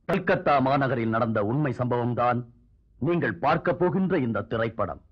கல்கத்தா மாநகரில் நடந்த உண்மை சம்பவம்தான் நீங்கள் பார்க்க போகின்ற இந்த திரைப்படம்.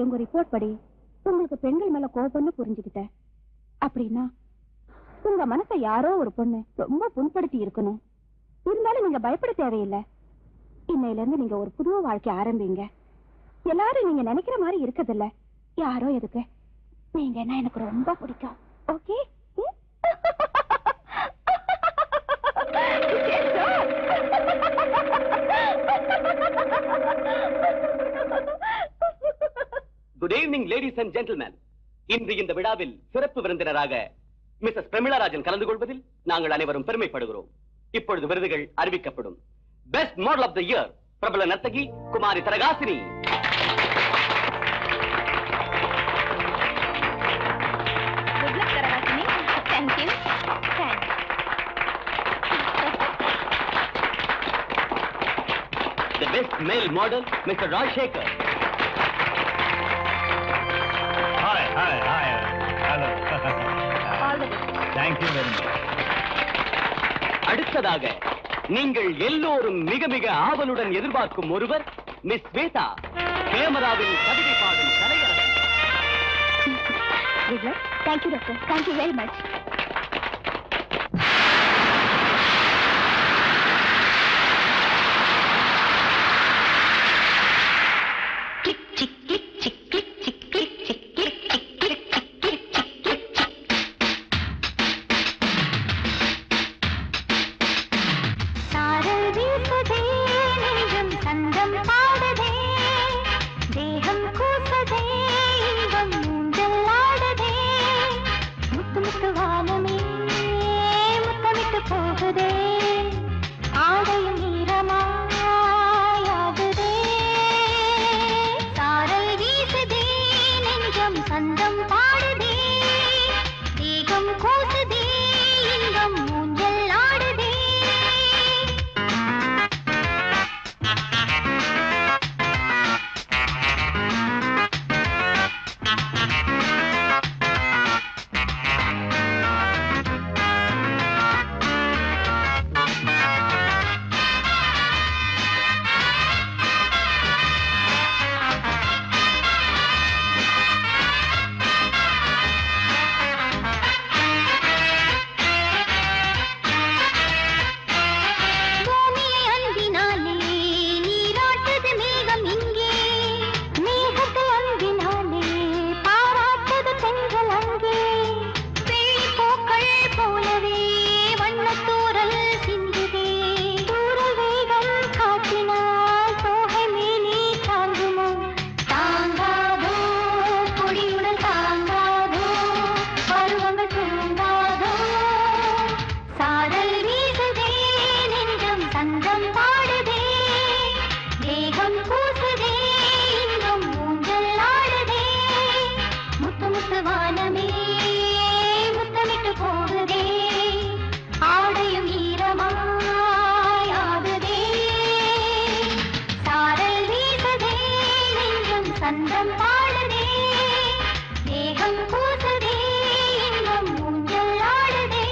உங்க ரிப்போர்ட் படி உங்களுக்கு பெண்கள் மேல கோபம்னு புரிஞ்சுக்கிட்டேன். அப்படின்னா உங்க மனசை யாரோ ஒரு பொண்ணு ரொம்ப புண்படுத்தி இருக்கணும். இருந்தாலும் நீங்க பயப்பட தேவையில்லை. இன்னையில இருந்து நீங்க ஒரு புது வாழ்க்கை ஆரம்பிங்க. எல்லாரும் நீங்க நினைக்கிற மாதிரி இருக்கதில்ல. யாரோ எதுக்கு நீங்க என்ன எனக்கு ரொம்ப பிடிக்கும். Okay? Good evening, ladies and gentlemen. இன்று இந்த விழாவில் சிறப்பு விருந்தினராக மிஸ்ஸஸ் பிரமிளாராஜன் கலந்து கொள்வதில் நாங்கள் அனைவரும் பெருமைப்படுகிறோம். இப்பொழுது விருதுகள் அறிவிக்கப்படும். Best model of the year பிரபல நர்த்தகி குமாரி தரகாசினி. Good luck, Taragashini. Thank you. Thanks. The best male model, Mr. Rajshekhar. Hi. Hello. All the best. Thank you very much. அடுத்ததாக நீங்கள் எல்லோரும் மிக மிக ஆவலுடன் எதிர்பார்க்கும் ஒருவர் மிஸ் ஸ்வேதா. கேமராவில் கவிதை பாடும் Kalaiyarasi. Good luck. Thank you, doctor. Thank you very much. வாழ சந்தம் பாடுதே தேகம் கூசுதே இன்பம் ஊஞ்சல் ஆடுதே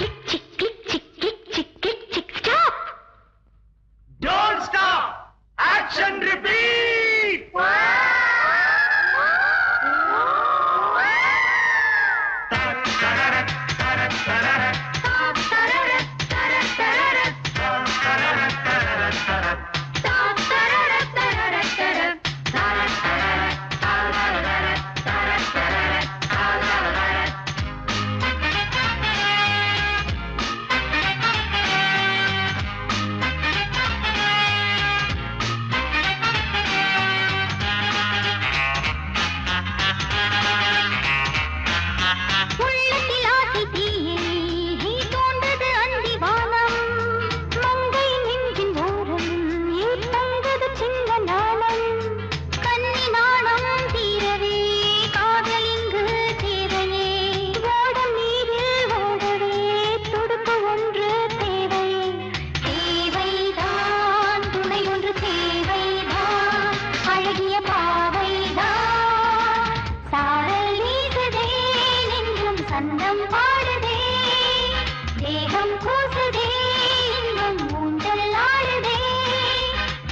கிக் சிக் கிக் சிக் கிக் சிக் கிக் சிக் stop Don't stop! Action repeat! உள்ளத்தில் ஆசை தீயை தோன்றது அந்திவானம் மங்கை நெஞ்சின் ஓரம் ஏற்பந்தது சின்ன நாணம் கன்னி நாணம் தீரவே காதல் இங்கு தேவையே ஓடம் நீரில் ஓடவே துடுப்பு ஒன்று தேவை தேவைதான் துணை ஒன்று தேவைதான் அழகிய பாவைதான் சாரல் வீசுதே நெஞ்சும் சந்தம் பாடுதே தேகம் கூசுதே இன்பம் ஊஞ்சல் ஆடுதே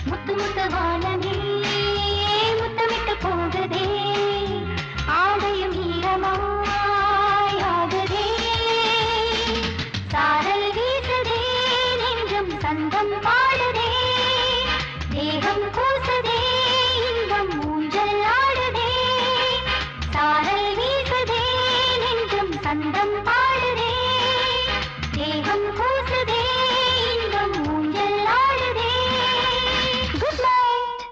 முத்து முத்து வானமே முத்தமிட்டு போகுதே ஆடையும் ஈரமாயாகுதே சாரல் வீசுதே நெஞ்சும் சந்தம் பாடுதே தேகம் கூசுதே இன்பம் ஊஞ்சல் ஆடுதே சாரல் வீசுதே நெஞ்சும் சந்தம் பாடுதே தேகம் கூசுதே இன்பம் ஊஞ்சல் ஆடுதே குட் நைட்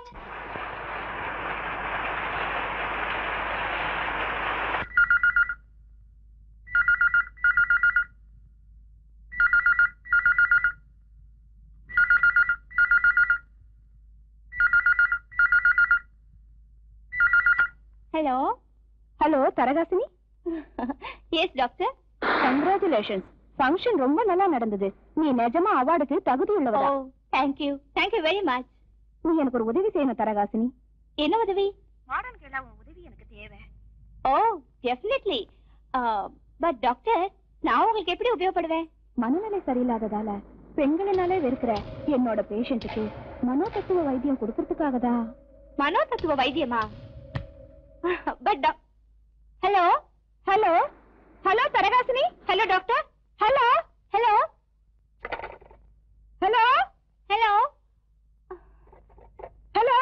ஹலோ ஹலோ தரகாசினி. Yes doctor congratulations. ஃபங்க்ஷன் ரொம்ப நல்லா நடந்தது. நீ நிஜமா அவார்டுக்கு தகுதி உள்ளவடா. Thank you very much. நீ எனக்கு ஒரு உதவி செய்யணும் தரகாசினி. என்ன உதவி? மாடர்ன் கேளா உன் உதவி எனக்கு தேவை. Oh definitely. பட் டாக்டர் நான் உங்களுக்கு எப்படி உபயோகப்படுவேன்? மனநிலை சரியில்லாததால பெண்களினாலே வெறுக்கிற என்னோட பேஷண்ட்டுக்கு மனோ தத்துவ வைத்தியம் கொடுக்கறதுக்காக தான். மனோ தத்துவ வைத்தியமா? பட் ஹலோ ஹலோ ஹலோ தரகாசினி. Hello doctor. Hello hello hello hello hello